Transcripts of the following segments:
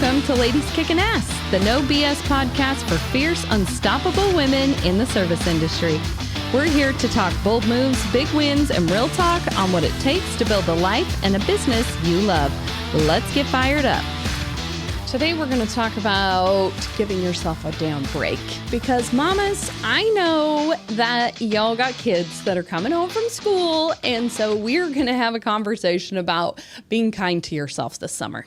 Welcome to Ladies Kickin Ass, the no BS podcast for fierce, unstoppable women in the service industry. We're here to talk bold moves, big wins, and real talk on what it takes to build a life and a business you love. Let's get fired up. Today we're going to talk about giving yourself a damn break because mamas, I know that y'all got kids that are coming home from school, and so we're going to have a conversation about being kind to yourself this summer.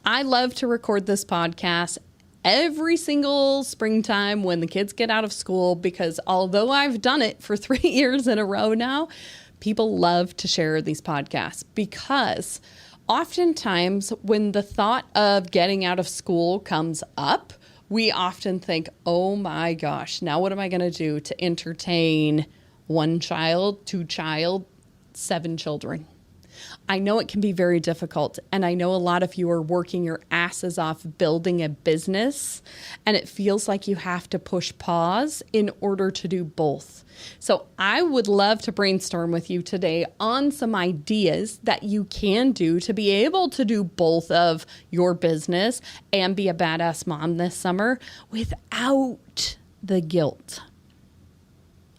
I love to record this podcast every single springtime when the kids get out of school because although I've done it for 3 years in a row now, people love to share these podcasts because oftentimes when the thought of getting out of school comes up, we often think, oh my gosh, now what am I going to do to entertain 1 child, 2 child, 7 children? I know it can be very difficult, and I know a lot of you are working your asses off building a business, and it feels like you have to push pause in order to do both. So I would love to brainstorm with you today on some ideas that you can do to be able to do both of your business and be a badass mom this summer without the guilt.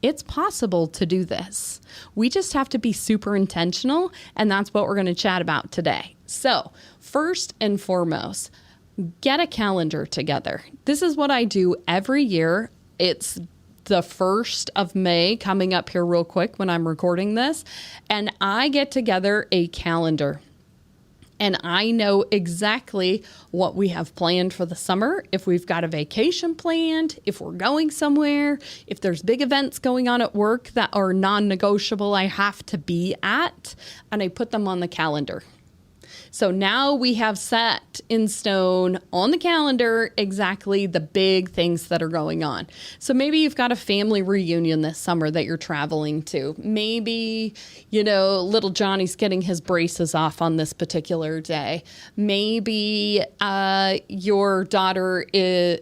It's possible to do this. We just have to be super intentional, and that's what we're going to chat about today. So, first and foremost, get a calendar together. This is what I do every year. It's the 1st of May coming up here real quick when I'm recording this, and I get together a calendar. And I know exactly what we have planned for the summer, if we've got a vacation planned, if we're going somewhere, if there's big events going on at work that are non-negotiable I have to be at, and I put them on the calendar. So now we have set in stone on the calendar exactly the big things that are going on. So maybe you've got a family reunion this summer that you're traveling to. Maybe, little Johnny's getting his braces off on this particular day. Maybe your daughter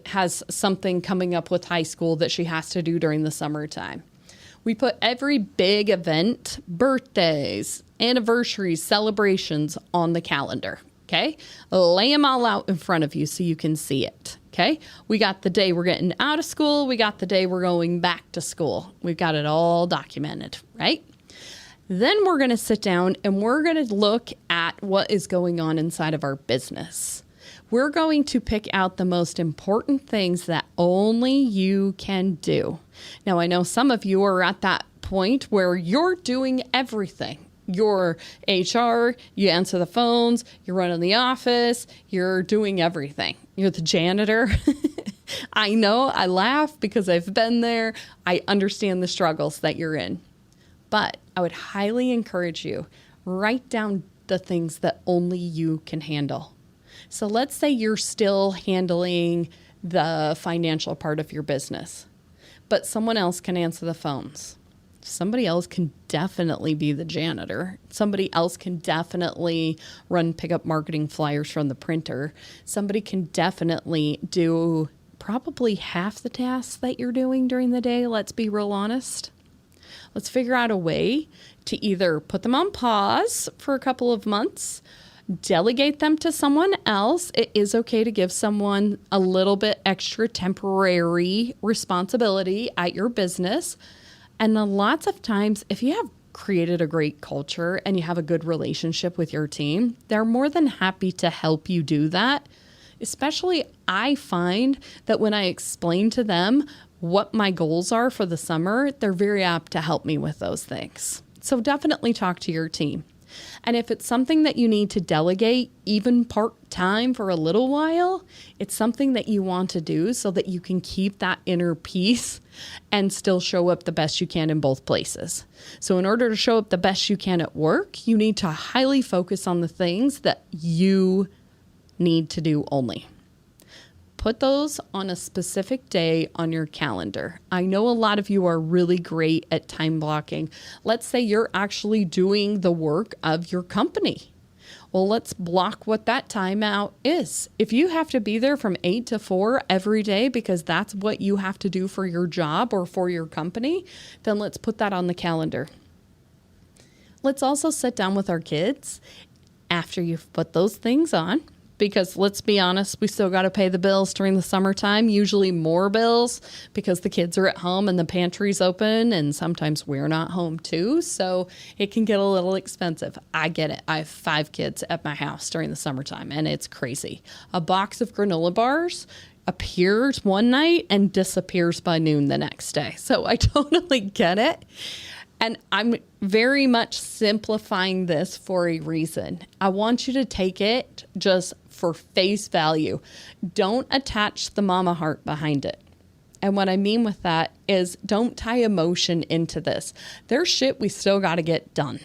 has something coming up with high school that she has to do during the summertime. We put every big event, birthdays, anniversaries, celebrations on the calendar, okay? Lay them all out in front of you so you can see it, okay? We got the day we're getting out of school. We got the day we're going back to school. We've got it all documented, right? Then we're going to sit down and we're going to look at what is going on inside of our business. We're going to pick out the most important things that only you can do. Now, I know some of you are at that point where you're doing everything. You're HR, you answer the phones, you're running the office, you're doing everything. You're the janitor. I know, I laugh because I've been there. I understand the struggles that you're in. But I would highly encourage you, write down the things that only you can handle. So let's say you're still handling the financial part of your business, but someone else can answer the phones. Somebody else can definitely be the janitor. Somebody else can definitely pick up marketing flyers from the printer. Somebody can definitely do probably half the tasks that you're doing during the day. Let's be real honest. Let's figure out a way to either put them on pause for a couple of months, delegate them to someone else. It is okay to give someone a little bit extra temporary responsibility at your business. And then lots of times, if you have created a great culture and you have a good relationship with your team, they're more than happy to help you do that. Especially, I find that when I explain to them what my goals are for the summer, they're very apt to help me with those things. So definitely talk to your team. And if it's something that you need to delegate, even part-time for a little while, it's something that you want to do so that you can keep that inner peace and still show up the best you can in both places. So in order to show up the best you can at work, you need to highly focus on the things that you need to do only. Put those on a specific day on your calendar. I know a lot of you are really great at time blocking. Let's say you're actually doing the work of your company. Well, let's block what that time out is. If you have to be there from 8 to 4 every day because that's what you have to do for your job or for your company, then let's put that on the calendar. Let's also sit down with our kids after you've put those things on. because let's be honest, we still got to pay the bills during the summertime, usually more bills because the kids are at home and the pantry's open, and sometimes we're not home too. So it can get a little expensive. I get it. I have 5 kids at my house during the summertime, and it's crazy. A box of granola bars appears one night and disappears by noon the next day. So I totally get it. And I'm very much simplifying this for a reason. I want you to take it just for face value. Don't attach the mama heart behind it. And what I mean with that is don't tie emotion into this. There's shit we still got to get done.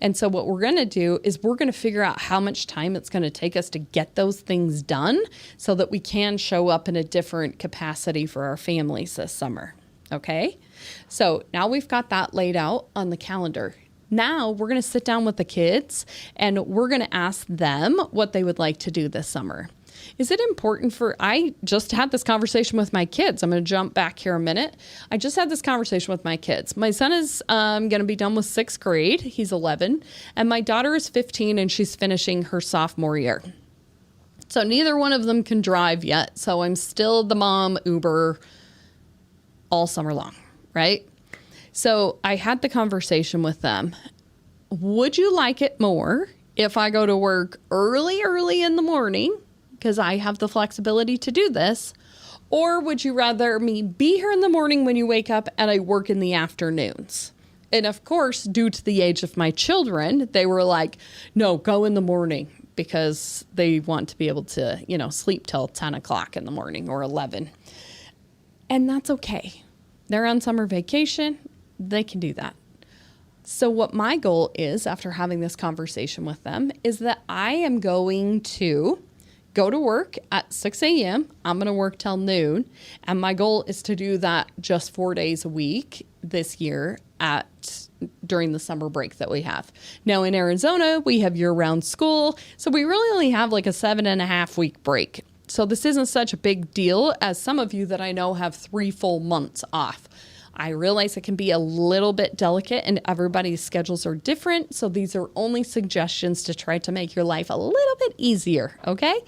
And so what we're going to do is we're going to figure out how much time it's going to take us to get those things done so that we can show up in a different capacity for our families this summer. Okay? So now we've got that laid out on the calendar. Now we're going to sit down with the kids and we're going to ask them what they would like to do this summer. Is it important I just had this conversation with my kids. I'm going to jump back here a minute. I just had this conversation with my kids. My son is going to be done with 6th grade. He's 11. And my daughter is 15 and she's finishing her sophomore year. So neither one of them can drive yet. So I'm still the mom Uber all summer long, right? So I had the conversation with them. Would you like it more if I go to work early in the morning, because I have the flexibility to do this, or would you rather me be here in the morning when you wake up and I work in the afternoons? And of course, due to the age of my children, they were like, no, go in the morning, because they want to be able to, sleep till 10 o'clock in the morning or 11. And that's okay. They're on summer vacation. They can do that. So what my goal is after having this conversation with them is that I am going to go to work at 6 a.m. I'm going to work till noon. And my goal is to do that just 4 days a week this year during the summer break that we have. Now in Arizona, we have year-round school. So we really only have like a 7.5-week break. So this isn't such a big deal as some of you that I know have 3 full months off. I realize it can be a little bit delicate and everybody's schedules are different. So these are only suggestions to try to make your life a little bit easier. Okay.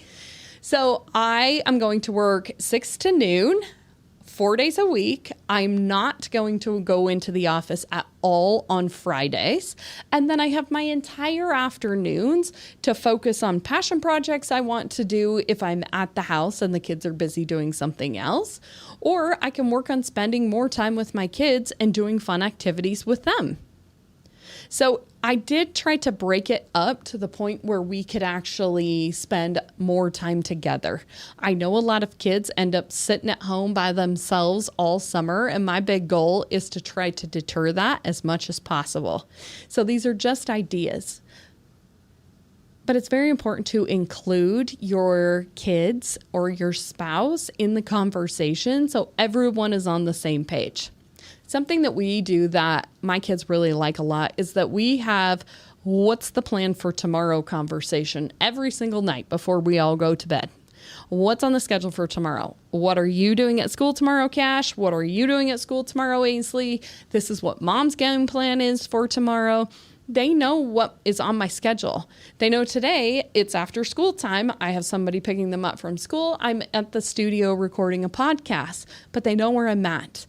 So I am going to work 6 to noon, 4 days a week. I'm not going to go into the office at all on Fridays. And then I have my entire afternoons to focus on passion projects I want to do if I'm at the house and the kids are busy doing something else. Or I can work on spending more time with my kids and doing fun activities with them. So I did try to break it up to the point where we could actually spend more time together. I know a lot of kids end up sitting at home by themselves all summer, and my big goal is to try to deter that as much as possible. So these are just ideas. But it's very important to include your kids or your spouse in the conversation so everyone is on the same page. Something that we do that my kids really like a lot is that we have what's the plan for tomorrow conversation every single night before we all go to bed. What's on the schedule for tomorrow? What are you doing at school tomorrow, Cash? What are you doing at school tomorrow, Ainsley? This is what mom's game plan is for tomorrow. They know what is on my schedule. They know today it's after school time. I have somebody picking them up from school. I'm at the studio recording a podcast, but they know where I'm at.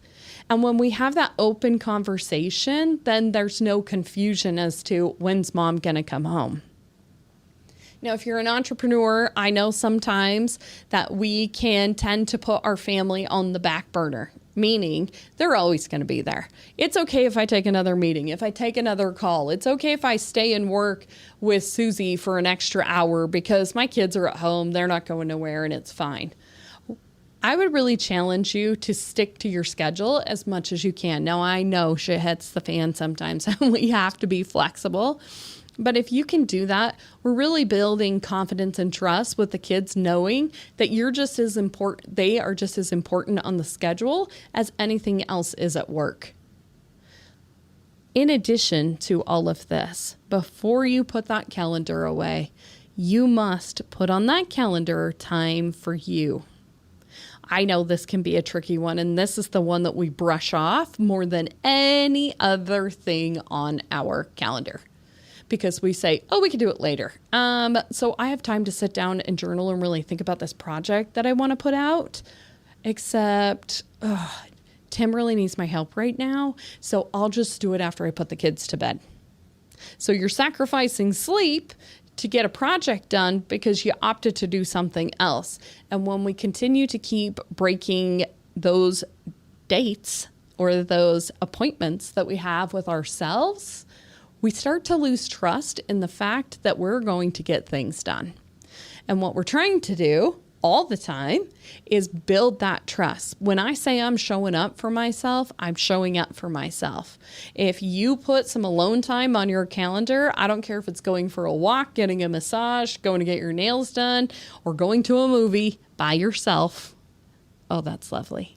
And when we have that open conversation, then there's no confusion as to when's mom going to come home. Now, if you're an entrepreneur, I know sometimes that we can tend to put our family on the back burner, meaning they're always going to be there. It's okay if I take another meeting, if I take another call. It's okay if I stay and work with Susie for an extra hour because my kids are at home, they're not going nowhere, and it's fine. I would really challenge you to stick to your schedule as much as you can. Now, I know shit hits the fan sometimes and we have to be flexible. But if you can do that, we're really building confidence and trust with the kids knowing that you're just as important, they are just as important on the schedule as anything else is at work. In addition to all of this, before you put that calendar away, you must put on that calendar time for you. I know this can be a tricky one, and this is the one that we brush off more than any other thing on our calendar. because we say, oh, we can do it later. So I have time to sit down and journal and really think about this project that I want to put out, except Tim really needs my help right now. So I'll just do it after I put the kids to bed. So you're sacrificing sleep to get a project done because you opted to do something else. And when we continue to keep breaking those dates or those appointments that we have with ourselves, we start to lose trust in the fact that we're going to get things done. And what we're trying to do all the time is build that trust. When I say I'm showing up for myself, I'm showing up for myself. If you put some alone time on your calendar, I don't care if it's going for a walk, getting a massage, going to get your nails done, or going to a movie by yourself. Oh, that's lovely.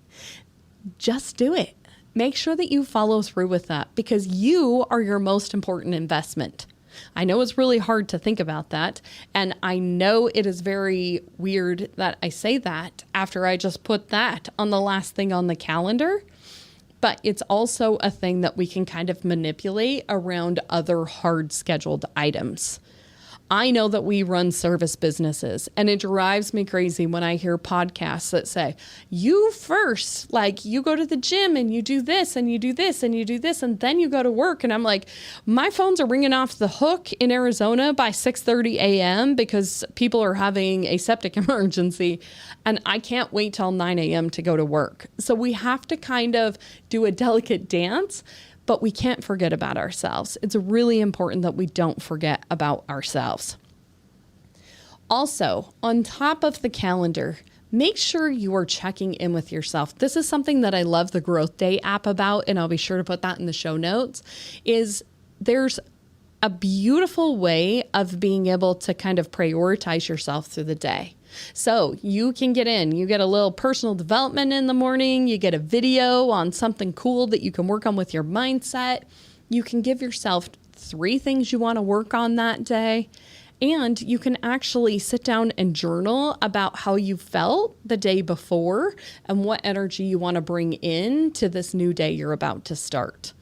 Just do it. Make sure that you follow through with that because you are your most important investment. I know it's really hard to think about that. And I know it is very weird that I say that after I just put that on the last thing on the calendar. But it's also a thing that we can kind of manipulate around other hard scheduled items. I know that we run service businesses, and it drives me crazy when I hear podcasts that say, you first, like you go to the gym and you do this and you do this and you do this, and then you go to work. And I'm like, my phones are ringing off the hook in Arizona by 6:30 a.m. because people are having a septic emergency, and I can't wait till 9 a.m. to go to work. So we have to kind of do a delicate dance. But we can't forget about ourselves. It's really important that we don't forget about ourselves. Also, on top of the calendar, make sure you are checking in with yourself. This is something that I love the Growth Day app about, and I'll be sure to put that in the show notes, is there's a beautiful way of being able to kind of prioritize yourself through the day. So you can get a little personal development in the morning, you get a video on something cool that you can work on with your mindset. You can give yourself 3 things you want to work on that day. And you can actually sit down and journal about how you felt the day before and what energy you want to bring in to this new day you're about to start.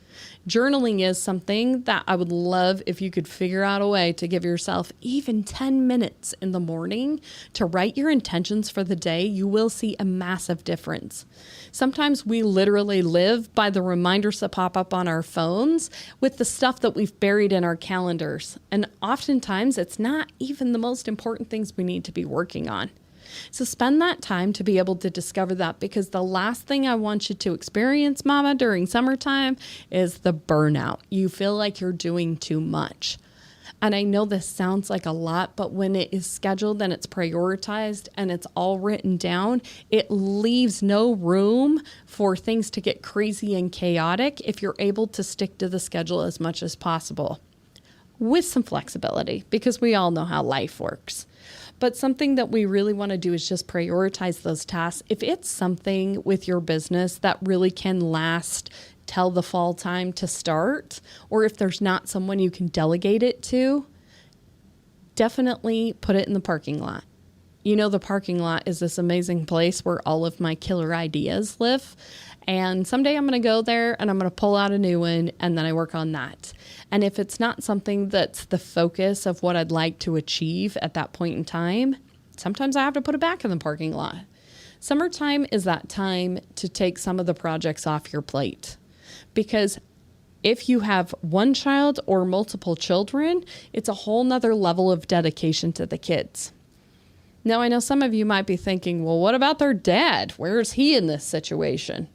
Journaling is something that I would love if you could figure out a way to give yourself even 10 minutes in the morning to write your intentions for the day. You will see a massive difference. Sometimes we literally live by the reminders that pop up on our phones with the stuff that we've buried in our calendars. And oftentimes it's not even the most important things we need to be working on. So spend that time to be able to discover that, because the last thing I want you to experience, Mama, during summertime is the burnout. You feel like you're doing too much. And I know this sounds like a lot, but when it is scheduled and it's prioritized and it's all written down, it leaves no room for things to get crazy and chaotic if you're able to stick to the schedule as much as possible, with some flexibility, because we all know how life works. But something that we really want to do is just prioritize those tasks. If it's something with your business that really can last till the fall time to start, or if there's not someone you can delegate it to, definitely put it in the parking lot. You know, the parking lot is this amazing place where all of my killer ideas live. And someday I'm going to go there and I'm going to pull out a new one, and then I work on that. And if it's not something that's the focus of what I'd like to achieve at that point in time, sometimes I have to put it back in the parking lot. Summertime is that time to take some of the projects off your plate, because if you have one child or multiple children, it's a whole nother level of dedication to the kids. Now, I know some of you might be thinking, well, what about their dad? Where is he in this situation?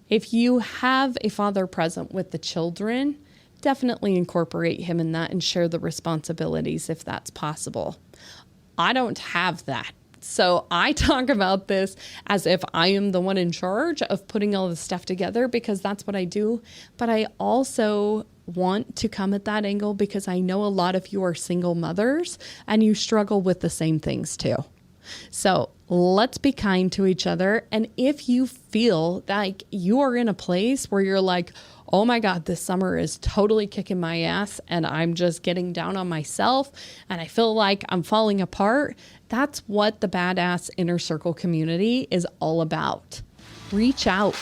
If you have a father present with the children, definitely incorporate him in that and share the responsibilities if that's possible. I don't have that. So I talk about this as if I am the one in charge of putting all this stuff together, because that's what I do. But I also want to come at that angle because I know a lot of you are single mothers and you struggle with the same things too. So let's be kind to each other. And if you feel like you are in a place where you're like, oh my God, this summer is totally kicking my ass and I'm just getting down on myself and I feel like I'm falling apart, that's what the Badass Inner Circle community is all about. Reach out,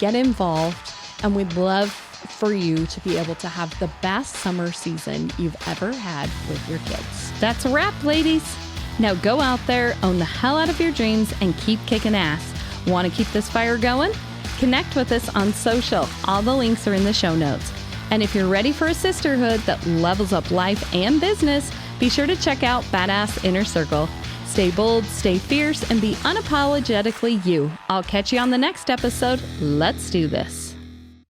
get involved, and we'd love for you to be able to have the best summer season you've ever had with your kids. That's a wrap, ladies. Now go out there, own the hell out of your dreams, and keep kicking ass. Want to keep this fire going? Connect with us on social. All the links are in the show notes. And if you're ready for a sisterhood that levels up life and business, be sure to check out Badass Inner Circle. Stay bold, stay fierce, and be unapologetically you. I'll catch you on the next episode. Let's do this.